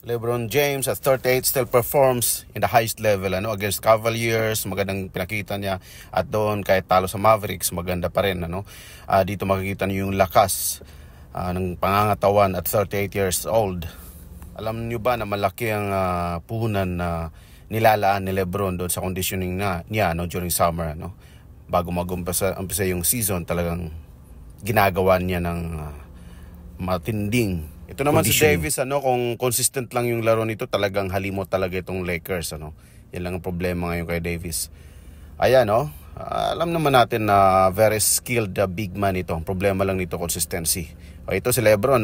LeBron James at 38 still performs in the highest level against Cavaliers, magandang pinakita niya, at doon kahit talo sa Mavericks maganda pa rin dito makikita niyo yung lakas ng pangangatawan at 38 years old. Alam niyo ba na malaki ang puhunan na nilalaan ni LeBron doon sa conditioning niya during summer bago mag-umpisa yung season. Talagang ginagawa niya ng matinding. Ito naman si Davis, kung consistent lang yung laro nito, talagang halimot talaga itong Lakers, Yan lang ang problema ngayon kay Davis. Ayan, alam naman natin na very skilled big man ito. Ang problema lang nito, consistency. Ito si LeBron,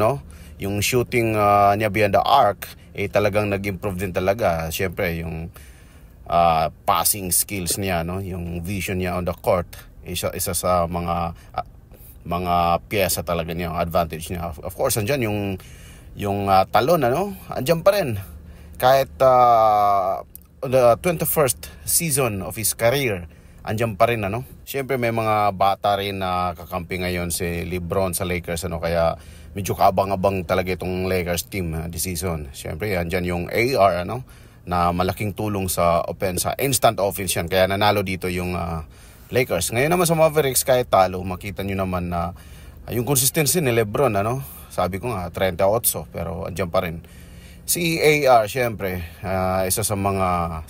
yung shooting niya beyond the arc, talagang nag-improve din talaga. Siyempre, yung passing skills niya, yung vision niya on the court, isa sa mga piyesa talaga niya, advantage niya. Of course, andyan yung talon, andyan pa rin. Kahit the 21st season of his career, andyan pa rin, Siyempre, may mga bata rin na kakampi ngayon si LeBron sa Lakers, kaya medyo kaabang-abang talaga itong Lakers team this season. Siyempre, andyan yung AR, na malaking tulong sa offense, instant offense yan. Kaya nanalo dito yung Lakers. Ngayon naman sa Mavericks, kahit talo, makita nyo naman na yung consistency ni LeBron, sabi ko nga, 38, pero andyan pa rin. Si AR, syempre, isa sa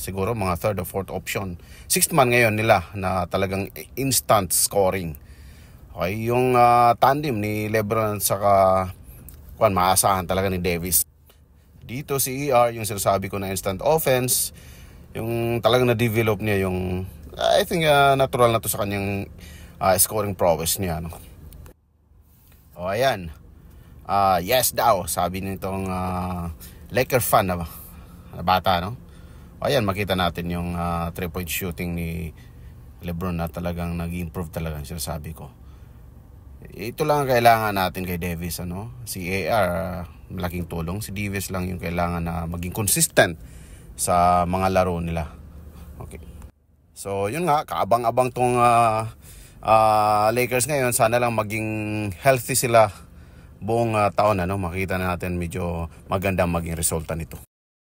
siguro mga third or fourth option. Sixth man ngayon nila na talagang instant scoring. Okay, yung tandem ni LeBron saka maasahan talaga ni Davis. Dito si AR, yung sinasabi ko na instant offense, yung talagang na-develop niya yung I think natural na to sa kanyang scoring prowess niya. Ayan. Yes daw, sabi nitong Laker fan na bata, Ayan, makita natin yung 3-point shooting ni LeBron na talagang nag-improve talaga, sinasabi ko. Ito lang ang kailangan natin kay Davis, Si AR, malaking tulong. Si Davis lang yung kailangan na maging consistent sa mga laro nila. Okay. So, yun nga, kaabang-abang tong Lakers ngayon. Sana lang maging healthy sila buong taon, makita natin medyo magandang maging resulta nito.